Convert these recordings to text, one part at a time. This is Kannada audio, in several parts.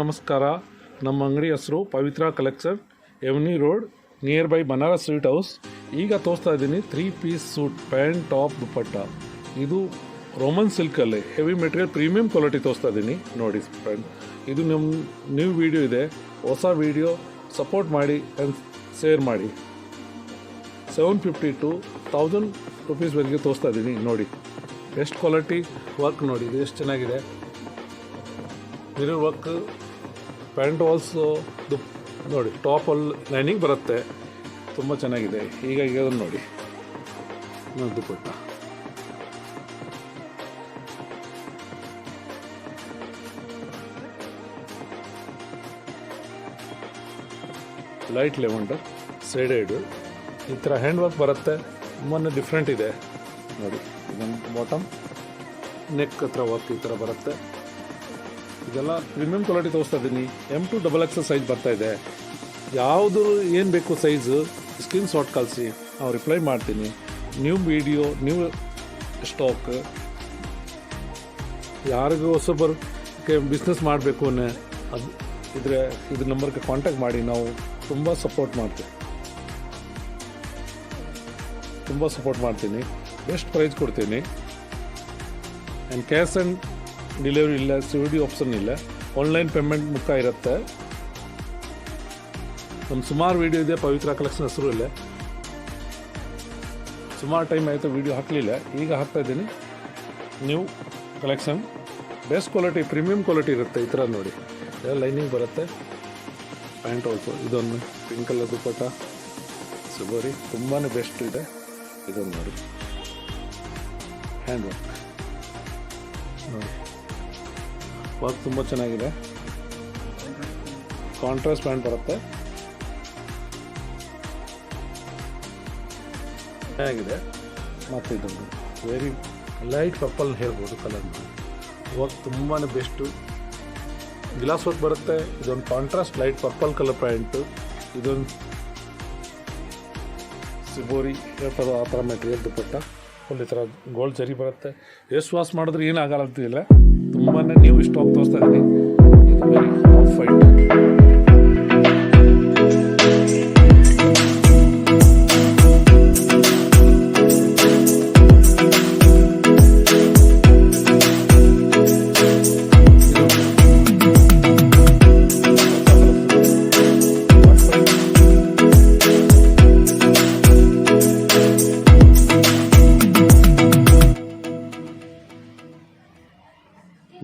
ನಮಸ್ಕಾರ. ನಮ್ಮ ಅಂಗಡಿ ಹೆಸರು Pavitra collection, Avenue Road, near by Banaras sweet house. ಈಗ ತೋರಿಸ್ತಾ ಇದ್ದೀನಿ 3 piece suit, pant, top, dupatta. ಇದು ರೋಮನ್ ಸಿಲ್ಕಲ್ಲಿ ಹೆವಿ ಮೆಟೀರಿಯಲ್, ಪ್ರೀಮಿಯಂ ಕ್ವಾಲಿಟಿ ತೋರಿಸ್ತಾ ಇದ್ದೀನಿ. ನೋಡಿ ಫ್ರೆಂಡ್, ಇದು ನಮ್ಮ ನ್ಯೂ ವಿಡಿಯೋ ಇದೆ. ಹೊಸ ವಿಡಿಯೋ ಸಪೋರ್ಟ್ ಮಾಡಿ ಆ್ಯಂಡ್ ಶೇರ್ ಮಾಡಿ. 750 to 1000 ರೂಪೀಸ್ವರೆಗೆ ತೋರಿಸ್ತಾ ಇದ್ದೀನಿ. ನೋಡಿ ಎಷ್ಟು ಕ್ವಾಲಿಟಿ ವರ್ಕ್, ನೋಡಿ ಇದು ಎಷ್ಟು ಚೆನ್ನಾಗಿದೆ. ಮಿರರ್ ವರ್ಕ್, ಪ್ಯಾಂಟ್ ಆಲ್ಸೋ ನೋಡಿ, ಟಾಪಲ್ಲಿ ಲೈನಿಂಗ್ ಬರುತ್ತೆ, ತುಂಬ ಚೆನ್ನಾಗಿದೆ. ಈಗ ಅದನ್ನು ನೋಡಿ, ದುಪ್ಪಟ್ಟ ಲೈಟ್ ಲೆವೆಂಡರ್ ಸೈಡೆಡು ಈ ಥರ ಹ್ಯಾಂಡ್ ವರ್ಕ್ ಬರುತ್ತೆ, ತುಂಬಾ ಡಿಫ್ರೆಂಟ್ ಇದೆ. ನೋಡಿ ಇದನ್ನು ಬಾಟಮ್ ನೆಕ್ ಹತ್ರ ವರ್ಕ್ ಈ ಥರ ಬರುತ್ತೆ. ಇದೆಲ್ಲ ಪ್ರೀಮಿಯಂ ಕ್ವಾಲಿಟಿ ತೋರಿಸ್ತಾ ಇದ್ದೀನಿ. M to XXL ಸೈಜ್ ಬರ್ತಾಯಿದೆ. ಯಾವುದು ಏನು ಬೇಕು ಸೈಜು ಸ್ಕ್ರೀನ್ ಶಾಟ್ ಕಳಿಸಿ, ನಾವು ರಿಪ್ಲೈ ಮಾಡ್ತೀನಿ. New video, new stock. ಯಾರಿಗೂ ಹೊಸಬರಿಗೆ ಬಿಸ್ನೆಸ್ ಮಾಡಬೇಕು ಅನ್ನೋ ಅದು ಇದ್ರ ನಂಬರ್ಗೆ ಕಾಂಟ್ಯಾಕ್ಟ್ ಮಾಡಿ. ನಾವು ತುಂಬ ಸಪೋರ್ಟ್ ಮಾಡ್ತೀನಿ. ಬೆಸ್ಟ್ ಪ್ರೈಸ್ ಕೊಡ್ತೀನಿ. ಆ್ಯಂಡ್ ಕ್ಯಾಶ್ ಆ್ಯಂಡ್ ಡೆಲಿವರಿ ಇಲ್ಲ, COD ಆಪ್ಷನ್ ಇಲ್ಲ, ಆನ್ಲೈನ್ ಪೇಮೆಂಟ್ ಮುಖ ಇರುತ್ತೆ. ನಮ್ಮ ಸುಮಾರು ವೀಡಿಯೋ ಇದೆ, ಪವಿತ್ರ ಕಲೆಕ್ಷನ್ ಹೆಸರು ಇಲ್ಲ. ಸುಮಾರು ಟೈಮ್ ಆಯಿತು ವೀಡಿಯೋ ಹಾಕಲಿಲ್ಲ, ಈಗ ಹಾಕ್ತಾಯಿದ್ದೀನಿ. New collection, best quality, premium quality ಇರುತ್ತೆ. ಈ ಥರ ನೋಡಿ, ಎಲ್ಲ ಲೈನಿಂಗ್ ಬರುತ್ತೆ. ಪ್ಯಾಂಟ್ ಆಲ್ಸೋ ಇದೊಂದು ಪಿಂಕ್ ಕಲರ್ ದುಪ್ಪಟ್ಟ ಸುಬೋರಿ, ತುಂಬಾ ಬೆಸ್ಟ್ ಇದೆ. ಇದೊಂದು ನೋಡಿ, ಹ್ಯಾಂಡ್ ವರ್ಕ್ ನೋಡಿ, ವರ್ಕ್ ತುಂಬ ಚೆನ್ನಾಗಿದೆ. ಕಾಂಟ್ರಾಸ್ಟ್ ಪ್ಯಾಂಟ್ ಬರುತ್ತೆ, ಚೆನ್ನಾಗಿದೆ. ಮತ್ತು ಇದೊಂದು ವೆರಿ ಲೈಟ್ ಪರ್ಪಲ್ ಹೇಳ್ಬೋದು ಕಲರ್. ವರ್ಕ್ ತುಂಬಾ ಬೆಸ್ಟು, ಗ್ಲಾಸ್ ವರ್ಕ್ ಬರುತ್ತೆ. ಇದೊಂದು contrast light purple colour pant. ಇದೊಂದು ಸಿಬೋರಿ ಹೇಳ್ತಾರೋ ಆ ಥರ ಮೆಟೀರಿಯಲ್ ದುಪ್ಪಟ್ಟ. ಫುಲ್ ಈ ಥರ ಗೋಲ್ಡ್ ಜರಿ ಬರುತ್ತೆ. ಎಷ್ಟು ವಾಶ್ ಮಾಡಿದ್ರೆ ಏನು ಆಗಲ್ಲ, ತುಂಬಾ ನೀವು ಸ್ಟಾಕ್ ತೋರಿಸ್ತಾ ಇದ್ದೀನಿ. ಇದು ವೆರಿ ಆಫ್ ವೈಟ್,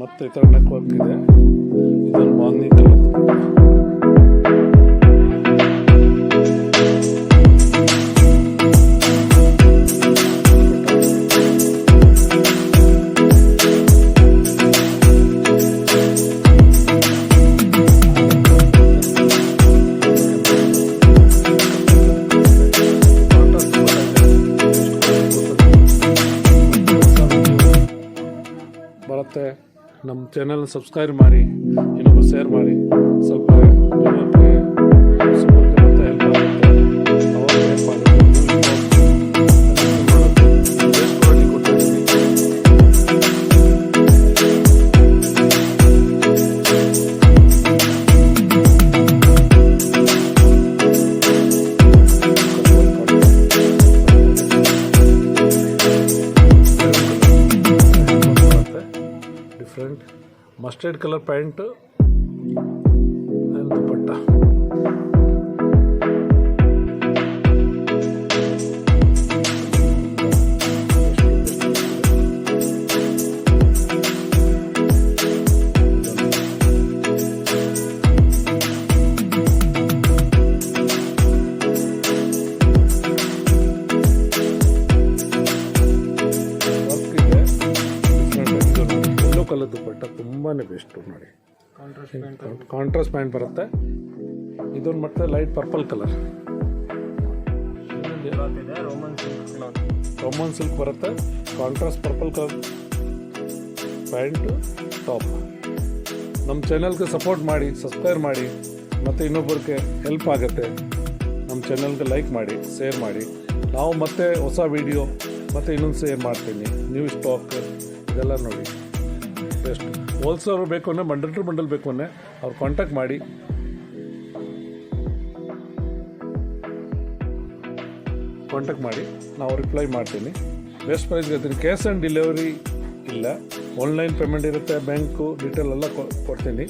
ಮತ್ತು ಈ ಥರ ನೆಕ್ ವರ್ಕ್ ಇದೆ. ಇದೊಂದು ಬಾಂದಿ ಕಲರ್ ಬರುತ್ತೆ. ನಮ್ಮ ಚಾನಲ್ ಸಬ್ಸ್ಕ್ರೈಬ್ ಮಾಡಿ, ಇನ್ನೊಬ್ಬರು ಶೇರ್ ಮಾಡಿ. ಸ್ವಲ್ಪ ಮತ್ತೆ ಹೆಲ್ಪ್ ಆಗುತ್ತೆ, ಅವಾಗ ಹೆಲ್ಪ್ ಆಗುತ್ತೆ. Different mustard colour pant and dupatta. Colour dupatta ತುಂಬಾ ಬೆಸ್ಟು ನೋಡಿ. ಕಾಂಟ್ರಾಸ್ಟ್ ಪ್ಯಾಂಟ್ ಬರುತ್ತೆ. ಇದೊಂದು ಮತ್ತೆ light purple colour, Roman silk ಬರುತ್ತೆ. Contrast purple colour pant, top. ನಮ್ಮ ಚಾನಲ್ಗೆ ಸಪೋರ್ಟ್ ಮಾಡಿ, ಸಬ್ಸ್ಕ್ರೈಬ್ ಮಾಡಿ, ಮತ್ತು ಇನ್ನೊಬ್ಬರಿಗೆ ಹೆಲ್ಪ್ ಆಗುತ್ತೆ. ನಮ್ಮ ಚಾನಲ್ಗೆ ಲೈಕ್ ಮಾಡಿ, ಶೇರ್ ಮಾಡಿ. ನಾವು ಮತ್ತೆ ಹೊಸ ವಿಡಿಯೋ ಮತ್ತು ಇನ್ನೊಂದು ಶೇರ್ ಮಾಡ್ತೀನಿ. ನ್ಯೂ ಸ್ಟಾಕ್ ಇದೆಲ್ಲ ನೋಡಿ ಬೆಸ್ಟ್. ಹೋಲ್ಸೇಲ್ ಬೇಕು ಅಂದರೆ ಬಂಡಲ್ ಟು ಬಂಡಲ್ ಬೇಕು ಅಂದರೆ ಅವ್ರು ಕಾಂಟ್ಯಾಕ್ಟ್ ಮಾಡಿ. ನಾವು ರಿಪ್ಲೈ ಮಾಡ್ತೀನಿ. ಬೆಸ್ಟ್ ಪ್ರೈಸ್ಗೆ ಇರ್ತೀನಿ. ಕ್ಯಾಶ್ ಆನ್ ಡೆಲಿವರಿ ಇಲ್ಲ, ಆನ್ಲೈನ್ ಪೇಮೆಂಟ್ ಇರುತ್ತೆ. ಬ್ಯಾಂಕು ಡೀಟೇಲ್ ಎಲ್ಲ ಕೊಡ್ತೀನಿ.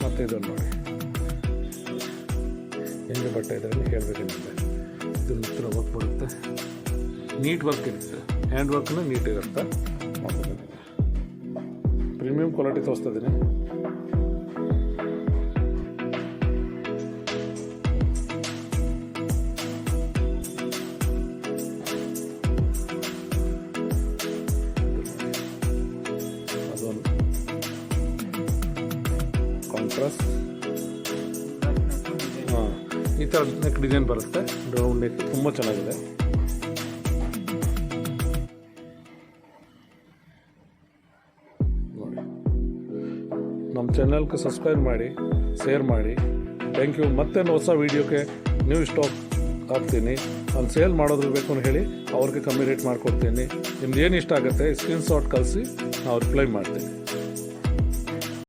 ಮತ್ತು ಇದನ್ನು ನೋಡಿ ಹೆಂಗೆ ಬಟ್ಟೆ ಇದರಲ್ಲಿ ಹೇಳಬೇಕಂತಿದೆ. ಇದು ಮಿತ್ರ ವರ್ಕ್ ಬರುತ್ತೆ, ನೀಟ್ ವರ್ಕ್ ಇರುತ್ತೆ, ಹ್ಯಾಂಡ್ ವರ್ಕ್ನ ನೀಟ್ ಇರುತ್ತೆ. ಪ್ರೀಮಿಯಂ ಕ್ವಾಲಿಟಿ ತೋರಿಸ್ತಾ ಇದ್ದೀನಿ. ಅದೊಂದು ಕಾಂಟ್ರಾಸ್ಟ್, ಹಾಂ, ಈ ಥರ ನೆಕ್ ಡಿಸೈನ್ ಬರುತ್ತೆ. ರೌಂಡ್ ನೆಕ್ ತುಂಬ ಚೆನ್ನಾಗಿದೆ. ನೋಡಿ, ನಮ್ಮ ಚಾನಲ್ಗೆ ಸಬ್ಸ್ಕ್ರೈಬ್ ಮಾಡಿ, ಶೇರ್ ಮಾಡಿ. Thank you. ಮತ್ತೆ ಹೊಸ ವೀಡಿಯೋಕ್ಕೆ ನ್ಯೂ ಸ್ಟಾಕ್ ಹಾಕ್ತೀನಿ. ನಾನು ಸೇಲ್ ಮಾಡೋದ್ರ ಬೇಕು ಅಂತ ಹೇಳಿ ಅವ್ರಿಗೆ ಕಮ್ಮಿ ರೇಟ್ ಮಾಡಿಕೊಡ್ತೀನಿ. ನಿಮ್ದು ಏನು ಇಷ್ಟ ಆಗುತ್ತೆ ಸ್ಕ್ರೀನ್ಶಾಟ್ ಕಳಿಸಿ, ನಾವು ರಿಪ್ಲೈ ಮಾಡ್ತೀನಿ.